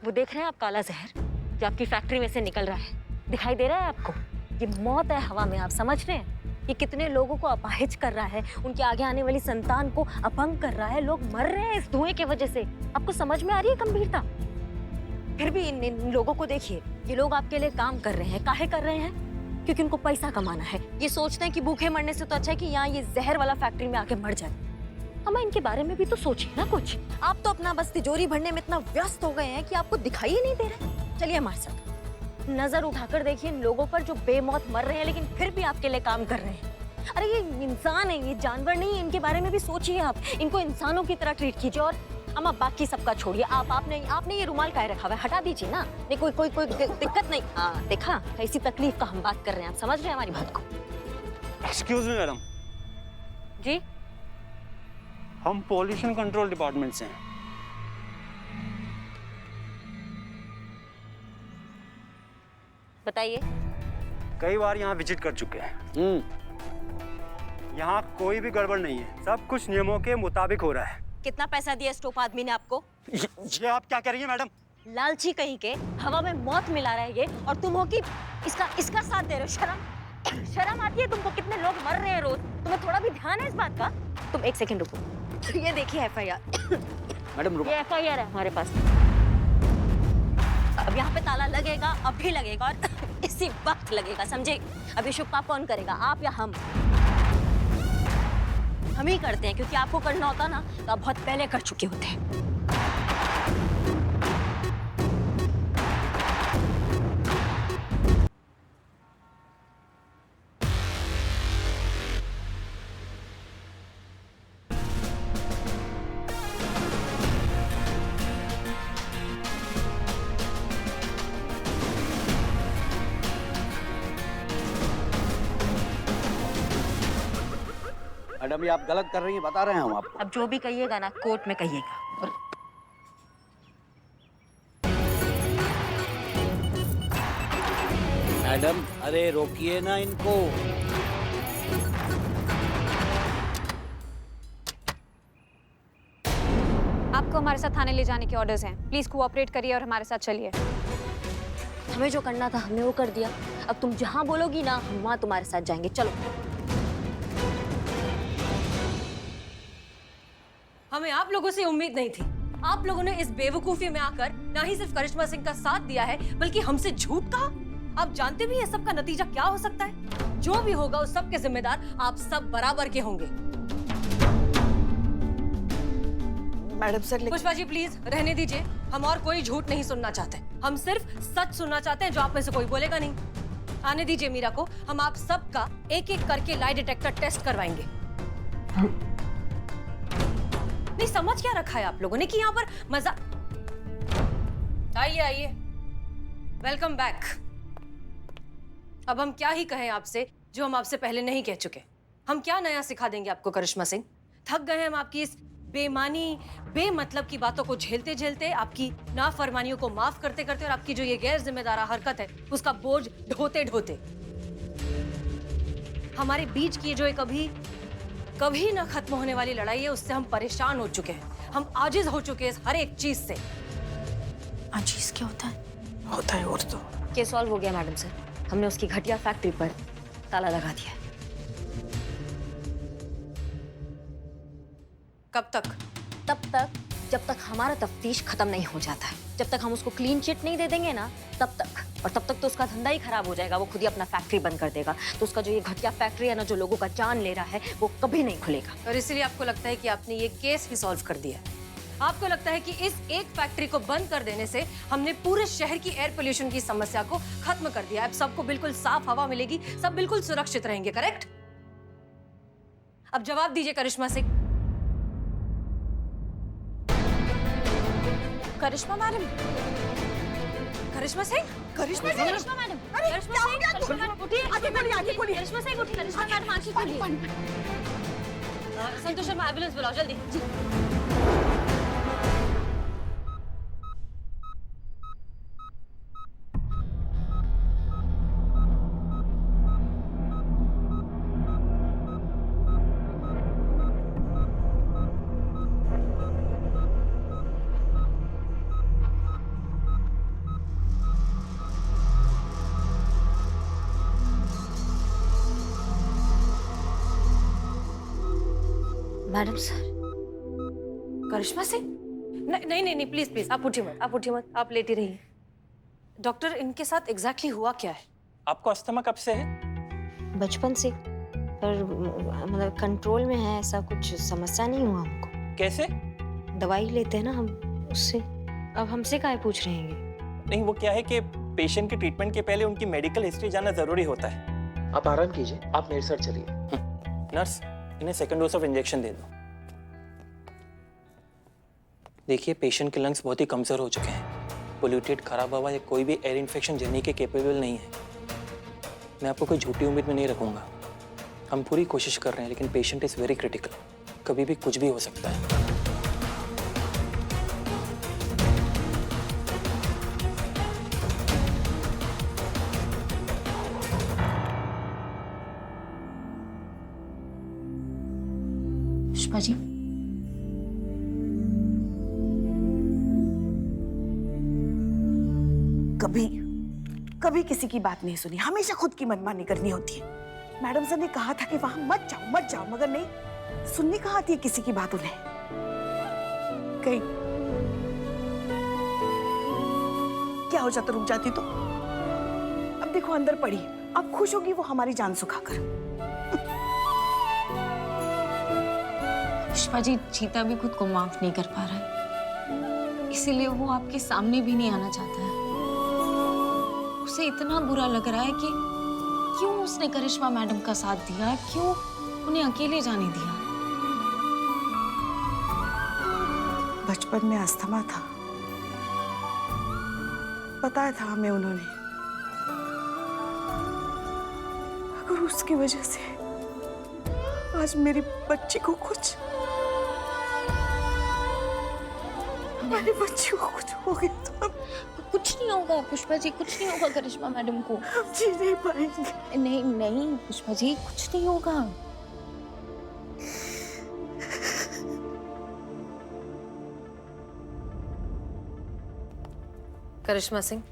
वो देख रहे हैं आप काला जहर जो आपकी फैक्ट्री में से निकल रहा है, दिखाई दे रहा है आपको? ये मौत है हवा में, आप समझ रहे हैं? ये कितने लोगों को अपाहिज कर रहा है, उनके आगे आने वाली संतान को अपंग कर रहा है। लोग मर रहे हैं इस धुएं के वजह से। आपको समझ में आ रही है गंभीरता? फिर भी इन लोगों को देखिए, ये लोग आपके लिए काम कर रहे हैं। काहे कर रहे हैं? क्योंकि उनको पैसा कमाना है। ये सोचते हैं कि भूखे मरने से तो अच्छा है कि यहाँ ये जहर वाला फैक्ट्री में आके मर जाए। हमें इनके बारे में भी तो सोचिए ना कुछ। आप तो अपना बस तिजोरी भरने में इतना व्यस्त हो गए हैं कि आपको दिखाई ही नहीं दे रहा। चलिए हमारे साथ नजर उठाकर देखिए इन लोगों पर जो बेमौत मर रहे हैं लेकिन फिर भी आपके लिए काम कर रहे हैं। अरे ये इंसान है, ये जानवर नहीं है। इनके बारे में भी सोचिए आप। इनको इंसानों की तरह ट्रीट कीजिए। और अम्मा बाकी सबका छोड़िए, आपने ये रुमाल काहे रखा हुआ है? हटा दीजिए ना। नहीं कोई दिक्कत नहीं। हाँ देखा, ऐसी तकलीफ का हम बात कर रहे हैं। आप समझ रहे हैं हमारी बात को? Excuse me madam. जी, हम पॉल्यूशन कंट्रोल डिपार्टमेंट से हैं। बताइए। कई बार यहाँ विजिट कर चुके हैं। यहाँ कोई भी गड़बड़ नहीं है, सब कुछ नियमों के मुताबिक हो रहा है। कितना पैसा दिया स्टोप आदमी ने आपको? ये आप क्या कह रही हैं मैडम? लालची कहीं के, हवा में मौत मिला रहा है ये, और तुम हो कि इसका साथ दे रहे हो। शर्म आती है तुमको? कितने लोग मर रहे हैं रोज, तुम्हें थोड़ा भी ध्यान है इस बात का? तुम एक सेकंड रुको। ये देखिए FIR। मैडम रुको। ये FIR है हमारे पास। अब यहाँ पे ताला लगेगा, अभी लगेगा और इसी वक्त लगेगा, समझे? अब ये शुभ काम कौन करेगा, आप या हम? हम ही करते हैं, क्योंकि आपको करना होता ना तो आप बहुत पहले कर चुके होते हैं। मैडम ये आप गलत कर रही हैं, बता रहे हैं हम आपको। अब जो भी कहिएगा ना कोर्ट में कहिएगा। मैडम अरे रोकिए ना इनको। आपको हमारे साथ थाने ले जाने के ऑर्डर्स हैं। प्लीज कोऑपरेट करिए और हमारे साथ चलिए। हमें जो करना था हमने वो कर दिया। अब तुम जहां बोलोगी ना हम वहां तुम्हारे साथ जाएंगे। चलो। हमें आप लोगों से उम्मीद नहीं थी। आप लोगों ने इस बेवकूफी में आकर ना ही सिर्फ करिश्मा सिंह का साथ दिया है बल्कि हमसे झूठ कहा। आप जानते भी हैं सब का नतीजा क्या हो सकता है। जो भी होगा उस सब के जिम्मेदार आप सब बराबर के होंगे। Madam sir Pushpa ji please रहने दीजिए। हम और कोई झूठ नहीं सुनना चाहते। हम सिर्फ सच सुनना चाहते हैं जो आप में से कोई बोलेगा नहीं। आने दीजिए मीरा को। हम आप सबका एक एक करके लाई डिटेक्टर टेस्ट करवाएंगे। नहीं समझ क्या रखा है आप लोगों ने कि यहाँ पर मजा। आइए आइए, वेलकम बैक। अब हम क्या ही कहें आपसे जो हम आपसे पहले नहीं कह चुके। हम क्या नया सिखा देंगे आपको करिश्मा सिंह? थक गए हम आपकी इस बेमानी बेमतलब की बातों को झेलते झेलते, आपकी नाफरमानियों को माफ करते करते और आपकी जो ये गैर जिम्मेदार हरकत है उसका बोझ ढोते ढोते। हमारे बीच की जो कभी ना खत्म होने वाली लड़ाई है उससे हम परेशान हो चुके हैं। हम आजिज हो चुके हैं हर एक चीज से। आजीज क्या होता है? होता है और तो केस सॉल्व हो गया मैडम सर। हमने उसकी घटिया फैक्ट्री पर ताला लगा दिया। कब तक? तब तक जब तक हमारा तफ्तीश खत्म नहीं हो जाता है। जब तक हम उसको क्लीन चिट नहीं दे देंगे ना तब तक। और तब तक तो उसका धंधा ही खराब हो जाएगा। वो खुद ही अपना फैक्ट्री बंद कर देगा। तो उसका जो ये घटिया फैक्ट्री है ना, जो लोगों का जान ले रहा है, वो कभी नहीं खुलेगा। और इसीलिए आपको लगता है कि आपने ये केस ही सॉल्व कर दिया। आपको लगता है कि इस एक फैक्ट्री को बंद कर देने से हमने पूरे शहर की एयर पोल्यूशन की समस्या को खत्म कर दिया। अब सबको बिल्कुल साफ हवा मिलेगी, सब बिल्कुल सुरक्षित रहेंगे। करेक्ट? अब जवाब दीजिए करिश्मा सिंह। करिश्मा मैडम, करिश्मा सिंह, करिश्मा सिंह, करिश्मा मैडम, अरे करिश्मा क्या हो सिंह, गया? करिश्मा मैडम उठिए, आगे बोलिए। करिश्मा सिंह उठिए, करिश्मा मैडम आंखें खोलिए। संतोष शर्मा एम्बुलेंस बुलाओ जल्दी। जी। Madam sir. करिश्मा सिंह? नहीं नहीं नहीं, प्लीज प्लीज आप उठिए मत, आप उठिए मत, आप लेटी रहिए। डॉक्टर, इनके साथ एग्जैक्टली हुआ क्या है? आपको अस्थमा कब से है? बचपन से, पर मतलब कंट्रोल में है, ऐसा कुछ समस्या नहीं हुआ हमको। कैसे? दवाई लेते हैं ना हम, उससे। अब हमसे काहे पूछ रहे हैं? नहीं, वो क्या है कि पेशेंट के ट्रीटमेंट के पहले उनकी मेडिकल हिस्ट्री जानना जरूरी होता है। आप आराम कीजिए, आप मेरे साथ चलिए। नर्स, इन्हें सेकंड डोज ऑफ इंजेक्शन दे दो। देखिए, पेशेंट के लंग्स बहुत ही कमजोर हो चुके हैं। पोल्यूटेड, खराब हवा या कोई भी एयर इन्फेक्शन झेलने के कैपेबल नहीं है। मैं आपको कोई झूठी उम्मीद में नहीं रखूंगा। हम पूरी कोशिश कर रहे हैं, लेकिन पेशेंट इज वेरी क्रिटिकल। कभी भी कुछ भी हो सकता है। पुष्पा जी, कभी किसी की बात नहीं सुनी, हमेशा खुद की मनमानी करनी होती है। मैडम सर ने कहा था कि वहां मत जाओ, मगर नहीं सुननी कहाँ आती है किसी की बात उन्हें। कहीं क्या हो जाता, रुक जाती तो। अब देखो अंदर पड़ी, अब खुश होगी वो हमारी जान सुखाकर। पुष्पा जी, चीता भी खुद को माफ नहीं कर पा रहा है, इसीलिए वो आपके सामने भी नहीं आना चाहता है। उसे इतना बुरा लग रहा है कि क्यों उसने करिश्मा मैडम का साथ दिया, क्यों उन्हें अकेले जाने दिया। बचपन में अस्थमा था, बताया था हमें उन्होंने। अगर उसकी वजह से आज मेरी बच्ची को कुछ, हमारी बच्ची को कुछ हो गया तो कुछ नहीं होगा पुष्पा जी, कुछ नहीं होगा करिश्मा मैडम को। हम जी नहीं पाएंगे। नहीं नहीं पुष्पा जी, कुछ नहीं होगा। करिश्मा सिंह,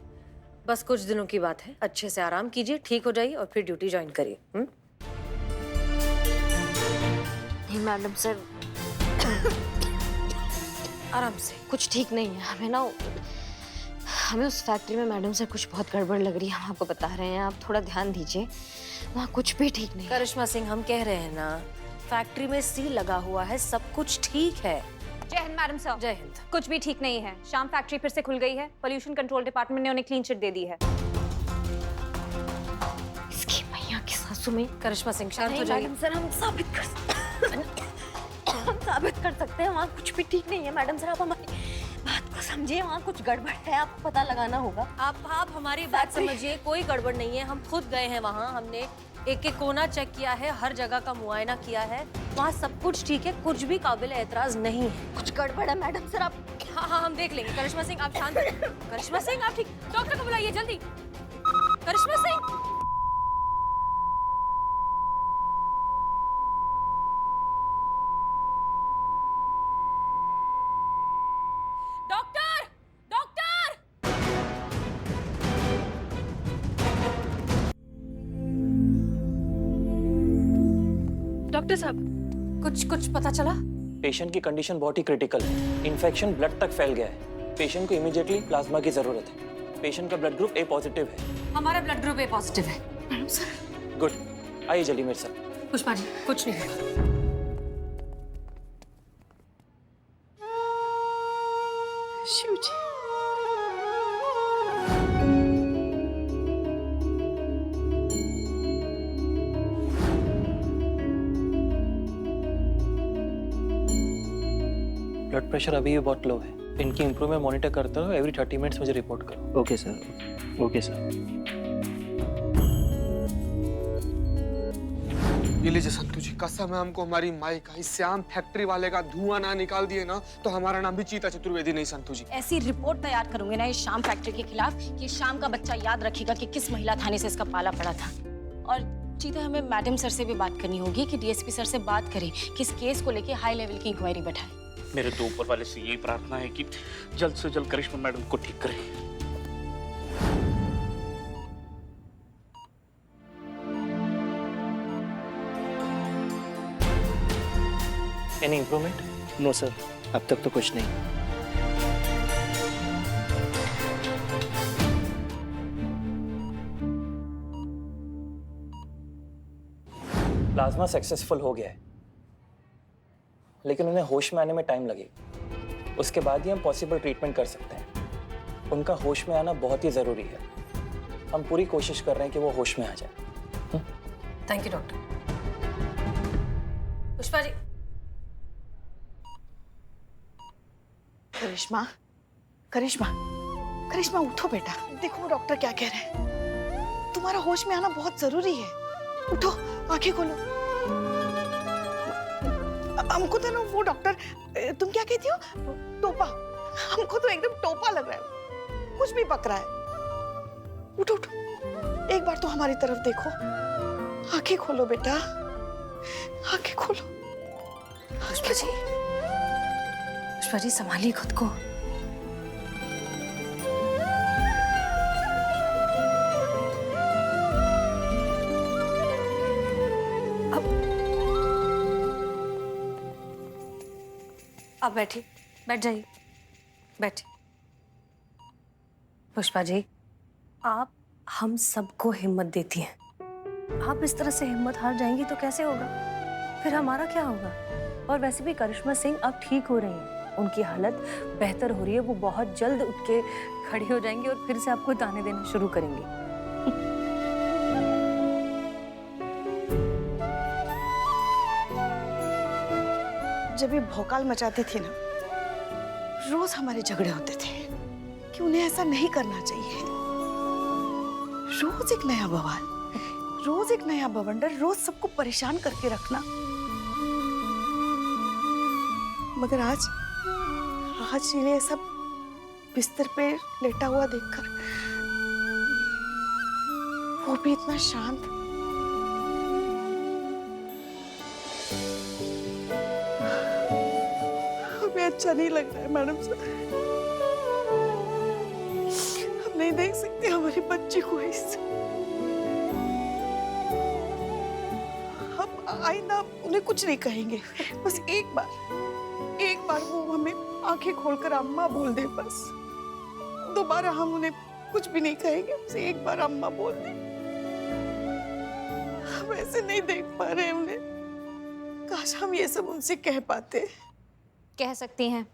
बस कुछ दिनों की बात है, अच्छे से आराम कीजिए, ठीक हो जाइए और फिर ड्यूटी ज्वाइन करिए। नहीं मैडम सर, आराम से। कुछ ठीक नहीं है। हमें उस फैक्ट्री में मैडम सर कुछ बहुत गड़बड़ लग रही है, हम आपको बता रहे हैं। आप थोड़ा ध्यान दीजिए, वहाँ कुछ भी ठीक नहीं है। करिश्मा सिंह, हम कह रहे हैं ना, फैक्ट्री में सील लगा हुआ है, सब कुछ ठीक है। जय हिंद मैडम सर। जय हिंद। कुछ भी ठीक नहीं है। शाम फैक्ट्री फिर से खुल गई है। पोल्यूशन कंट्रोल डिपार्टमेंट ने उन्हें क्लीन चिट दे दी है। इसकी मैया की सासू में। करिश्मा सिंह, शांत हो जाइए। मैडम सर, हम साबित कर सकते हैं वहाँ कुछ भी ठीक नहीं है। मैडम सर, आप हमारी बात को समझिए, वहाँ कुछ गड़बड़ है, आपको पता लगाना होगा। आप हमारी बात समझिए, कोई गड़बड़ नहीं है। हम खुद गए हैं वहाँ, हमने एक एक कोना चेक किया है, हर जगह का मुआयना किया है, वहाँ सब कुछ ठीक है, कुछ भी काबिल एतराज नहीं है। कुछ गड़बड़ है मैडम सर, आप। हाँ, हम देख लेंगे। करिश्मा सिंह, आप शांत रहिए। करिश्मा सिंह, आप ठीक, डॉक्टर को बुलाइए जल्दी। करिश्मा सिंह, डॉक्टर, डॉक्टर। डॉक्टर साहब, कुछ पता चला? पेशेंट की कंडीशन बहुत ही क्रिटिकल है। इन्फेक्शन ब्लड तक फैल गया है। पेशेंट को इमीडिएटली प्लाज्मा की जरूरत है। पेशेंट का ब्लड ग्रुप ए पॉजिटिव है। हमारा ब्लड ग्रुप ए पॉजिटिव है। गुड, आइए जल्दी मेरे साथ। पुष्पा जी, कुछ नहीं होगा। शिव जी, ब्लड प्रेशर अभी भी बहुत लो है। इनकी इंप्रूवमेंट मॉनिटर करते रहो, एवरी 30 मिनट्स मुझे रिपोर्ट करो। Okay sir, okay sir. ये लीजिए संतू जी, कसम है हमको हमारी माई का, इस श्याम फैक्ट्री वाले का धुआं ना निकाल दिए ना तो हमारा नाम भी चीता चतुर्वेदी नहीं संतू जी। ऐसी रिपोर्ट तैयार करूंगे ना इस शाम फैक्ट्री के खिलाफ कि शाम का बच्चा याद रखेगा कि किस महिला थाने से इसका पाला पड़ा था। और चीता, हमें मैडम सर से भी बात करनी होगी कि डीएसपी सर से बात करें कि इस केस को लेके हाई लेवल की इंक्वायरी बैठाएं। मेरे तो ऊपर वाले से यही प्रार्थना है कि जल्द से जल्द करिश्मा मैडम को ठीक करें। Any improvement? नो सर, अब तक तो कुछ नहीं। प्लाज्मा सक्सेसफुल हो गया है, लेकिन उन्हें होश में आने में टाइम लगेगा। उसके बाद ही हम पॉसिबल ट्रीटमेंट कर सकते हैं। उनका होश में आना बहुत ही जरूरी है। हम पूरी कोशिश कर रहे हैं कि वो होश में आ जाए। Thank you doctor. Pushpa ji. Karishma, Karishma, Karishma उठो बेटा। देखो डॉक्टर क्या कह रहे हैं। तुम्हारा होश में आना बहुत जरूरी है। उठो, आंखें खोलो। हमको तो ना वो डॉक्टर, तुम क्या कहती हो, टोपा। हमको तो एकदम टोपा लग रहा है, कुछ भी पक रहा है। उठो उठो, एक बार तो हमारी तरफ देखो। आंखें खोलो बेटा, आंखें खोलो। पुष्पा जी संभालिए खुद को। अब बैठिए, बैठ जाइए, बैठिए। पुष्पा जी, आप हम सबको हिम्मत देती हैं। आप इस तरह से हिम्मत हार जाएंगी तो कैसे होगा? फिर हमारा क्या होगा? और वैसे भी करिश्मा सिंह अब ठीक हो रही हैं, उनकी हालत बेहतर हो रही है। वो बहुत जल्द उठ के खड़ी हो जाएंगी और फिर से आपको ताने देना शुरू करेंगी। जब ये भौकाल मचाती थी ना, रोज हमारे झगड़े होते थे कि उन्हें ऐसा नहीं करना चाहिए। रोज एक नया बवाल, रोज एक नया बवंडर, रोज सबको परेशान करके रखना। मगर आज इन्हें सब बिस्तर पे लेटा हुआ देखकर, वो भी इतना शांत। हमें अच्छा नहीं लग रहा है मैडम साहब। हम नहीं देख सकते हमारी बच्ची को इस। हम आइंदा उन्हें कुछ नहीं कहेंगे। बस एक बार वो हमें आंखें खोलकर अम्मा बोल दे। बस दोबारा हम उन्हें कुछ भी नहीं कहेंगे। बस एक बार अम्मा बोल दे। हम ऐसे नहीं देख पा रहे उन्हें। काश हम ये सब उनसे कह पाते। कह सकती हैं,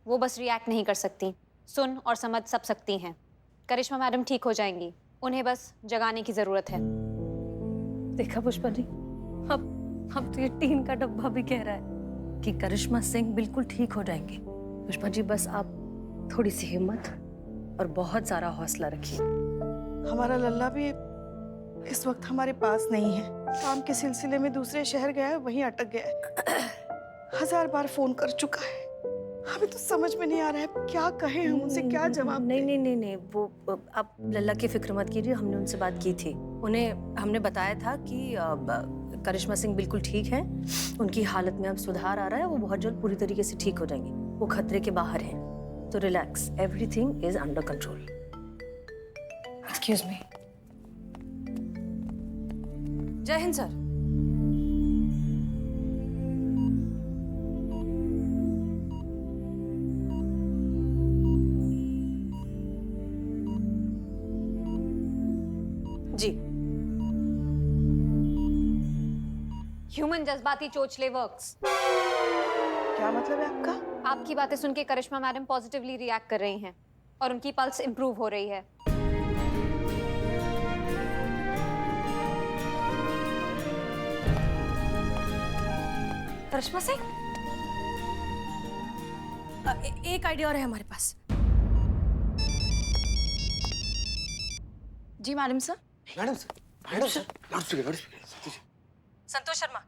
वो बस रिएक्ट नहीं कर सकती, सुन और समझ सब सकती हैं। करिश्मा मैडम ठीक हो जाएंगी, उन्हें बस जगाने की जरूरत है। देखा पुष्पा जी, अब तो ये टीन का डब्बा भी कह रहा है कि करिश्मा सिंह बिल्कुल ठीक हो जाएंगे। पुष्पा जी बस आप थोड़ी सी हिम्मत और बहुत सारा हौसला रखिए। हमारा लल्ला भी इस वक्त हमारे पास नहीं है। काम के सिलसिले में दूसरे शहर गया है, वहीं अटक गया है। 1000 बार फोन कर चुका है। हमें तो समझ में नहीं आ रहा है क्या कहें हम उनसे, क्या जवाब दें। नहीं, वो आप लल्ला की फिक्र मत कीजिए। हमने उनसे बात की थी। उन्हें हमने बताया था कि करिश्मा सिंह बिल्कुल ठीक है, उनकी हालत में अब सुधार आ रहा है, वो बहुत जल्द पूरी तरीके से ठीक हो जाएंगी, वो खतरे के बाहर हैं। तो relax, everything is under control. Excuse me. जय हिंद सर। जी। ह्यूमन जज्बाती चोचले वर्क्स। क्या मतलब है आपका? आपकी बातें सुन के करिश्मा मैडम पॉजिटिवली रिएक्ट कर रही हैं और उनकी पल्स इंप्रूव हो रही है। करिश्मा सिंह, एक आइडिया और है हमारे पास। जी मैडम सर। संतोष शर्मा,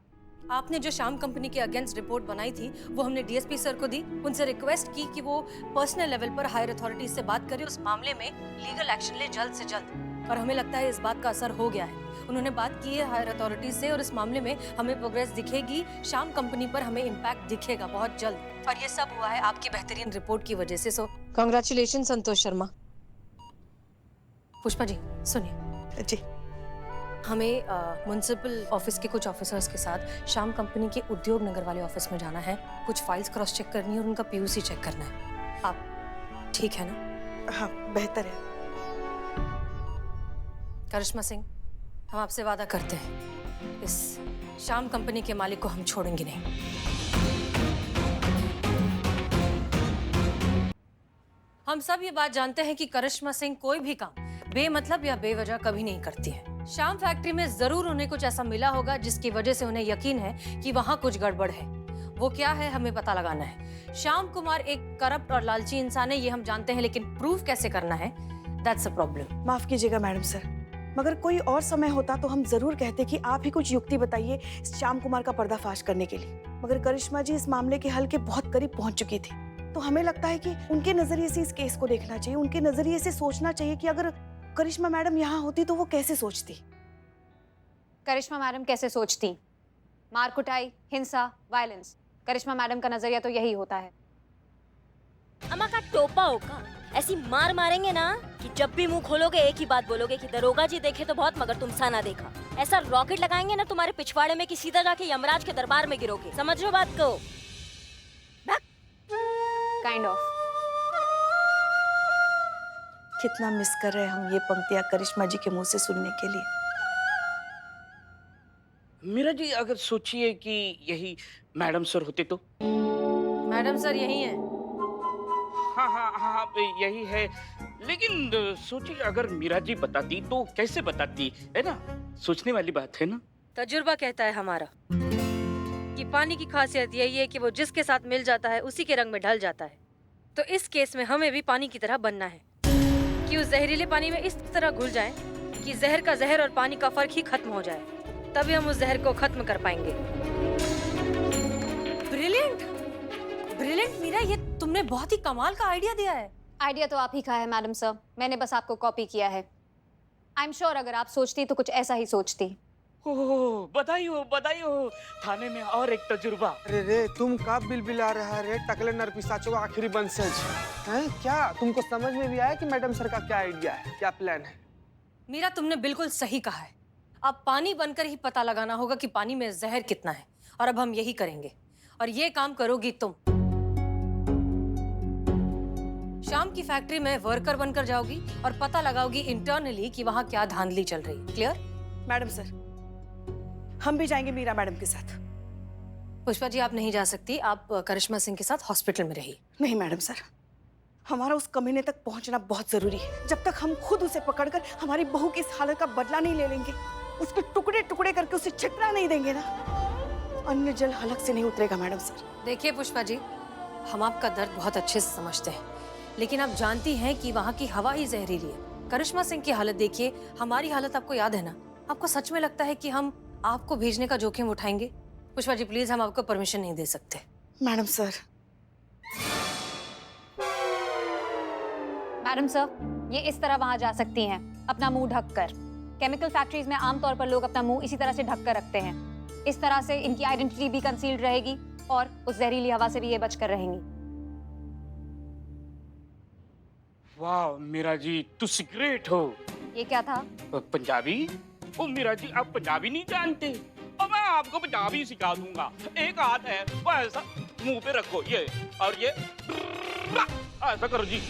आपने जो श्याम कंपनी के अगेंस्ट रिपोर्ट बनाई थी वो हमने डीएसपी सर को दी। उनसे रिक्वेस्ट की कि वो पर्सनल लेवल पर हायर अथॉरिटीज से बात करें, उस मामले में लीगल एक्शन ले जल्द से जल्द। और हमें लगता है इस बात का असर हो गया है। उन्होंने बात की है हायर अथॉरिटीज से और इस मामले में हमें प्रोग्रेस दिखेगी। श्याम कंपनी पर हमें इम्पैक्ट दिखेगा बहुत जल्द। और ये सब हुआ है आपकी बेहतरीन रिपोर्ट की वजह से। सो कांग्रेचुलेशन संतोष शर्मा। पुष्पा जी सुनिए। जी। हमें म्युनिसिपल ऑफिस के कुछ ऑफिसर्स के साथ श्याम कंपनी के उद्योग नगर वाले ऑफिस में जाना है। कुछ फाइल्स क्रॉस चेक करनी है और उनका पीयूसी चेक करना है। आप ठीक है ना? हाँ, बेहतर है। करिश्मा सिंह, हम आपसे वादा करते हैं, इस श्याम कंपनी के मालिक को हम छोड़ेंगे नहीं। हम सब ये बात जानते हैं कि करिश्मा सिंह कोई भी काम बेमतलब या बेवजह कभी नहीं करती है। श्याम फैक्ट्री में जरूर उन्हें कुछ ऐसा मिला होगा जिसकी वजह से उन्हें यकीन है कि वहां कुछ गड़बड़ है। वो क्या है हमें पता लगाना है। श्याम कुमार एक करप्ट और लालची इंसान है, ये हम जानते हैं, लेकिन प्रूफ कैसे करना है, दैट्स अ प्रॉब्लम। माफ कीजिएगा मैडम सर, मगर कोई और समय होता तो हम जरूर कहते कि आप ही कुछ युक्ति बताइए श्याम कुमार का पर्दाफाश करने के लिए। मगर करिश्मा जी इस मामले के हल के बहुत करीब पहुंच चुकी थी, तो हमें लगता है कि उनके नजरिए से इस केस को देखना चाहिए, उनके नजरिए से सोचना चाहिए कि अगर करिश्मा मैडम यहाँ होती तो वो कैसे सोचती। करिश्मा मैडम कैसे सोचती? मार कुटाई, हिंसा, वायलेंस। करिश्मा मैडम का नजरिया तो यही होता है। अम्मा का टोपा होगा, ऐसी मार मारेंगे ना कि जब भी मुंह खोलोगे एक ही बात बोलोगे कि दरोगा जी देखे तो बहुत मगर तुम सा ना देखा। ऐसा रॉकेट लगाएंगे ना तुम्हारे पिछवाड़े में कि सीधा जाके यमराज के दरबार में गिरोगे। समझ रहे हो बात को? Kind of. कितना मिस कर रहे हैं हम ये पंक्तियां करिश्मा जी के मुंह से सुनने के लिए। मीरा जी, अगर सोचिए कि यही मैडम सर होते तो। मैडम सर यही है। हाँ हाँ हाँ, यही है, लेकिन सोचिए अगर मीरा जी बताती तो कैसे बताती, है ना? सोचने वाली बात है ना। तजुर्बा कहता है हमारा कि पानी की खासियत यही है कि वो जिसके साथ मिल जाता है उसी के रंग में ढल जाता है। तो इस केस में हमें भी पानी की तरह बनना है कि उस जहरीले पानी में इस तरह घुल जाएं कि जहर का जहर और पानी का फर्क ही खत्म हो जाए, तभी हम उस जहर को खत्म कर पाएंगे। ब्रिलियंट, ब्रिलियंट मीरा, ये तुमने बहुत ही कमाल का आइडिया दिया है। आइडिया तो आप ही का है मैडम सर, मैंने बस आपको कॉपी किया है। आई एम श्योर अगर आप सोचती तो कुछ ऐसा ही सोचती। ओह, बधाई हो, थाने में और एक तजुर्बा। अरे रे, तुम कब बिलबिला रहा रे टकले नरपिशाचों आखिरी वंशज हैं? क्या तुमको समझ में भी आया कि मैडम सर का क्या आइडिया है, क्या प्लान है? मीरा, तुमने बिल्कुल सही कहा है। अब पानी बनकर ही पता लगाना होगा कि पानी में जहर कितना है, और अब हम यही करेंगे। और ये काम करोगी तुम। शाम की फैक्ट्री में वर्कर बनकर जाओगी और पता लगाओगी इंटरनली कि वहां क्या धांधली चल रही है। क्लियर? मैडम सर, हम भी जाएंगे मीरा मैडम के साथ। पुष्पा जी, आप नहीं जा सकती, आप करिश्मा सिंह के साथ हॉस्पिटल में रहिए। नहीं मैडम सर, हमारा उस कमीने तक पहुंचना बहुत जरूरी है। जब तक हम खुद उसे पकड़कर हमारी बहू की इस हालत का बदला नहीं ले लेंगे, उसके टुकड़े टुकड़े करके उसे चिकना नहीं देंगे ना, अन्न जल हलक से नहीं उतरेगा मैडम सर। देखिए पुष्पा जी, हम आपका दर्द बहुत अच्छे से समझते हैं, लेकिन आप जानती हैं कि वहाँ की हवा ही जहरीली है। करिश्मा सिंह की हालत देखिए, हमारी हालत आपको याद है ना? आपको सच में लगता है कि हम आपको भेजने का जोखिम उठाएंगे? पुष्पा जी प्लीज, हम आपको परमिशन नहीं दे सकते। Madam sir. मैडम सर, ये इस तरह वहां जा सकती हैं, अपना मुंह ढक कर। केमिकल फैक्ट्रीज में आमतौर पर लोग अपना मुंह इसी तरह से ढक कर रखते हैं। इस तरह से इनकी आइडेंटिटी भी कंसील्ड रहेगी और उस जहरीली हवा से भी ये बचकर रहेंगी। वाह मीरा जी, तू ग्रेट हो। ये क्या था? पंजाबी? ओ मीरा जी, आप पंजाबी नहीं जानते? और मैं आपको पंजाबी सिखा दूंगा। एक हाथ है वो ऐसा मुंह पे रखो, ये, और ये ऐसा करो जी।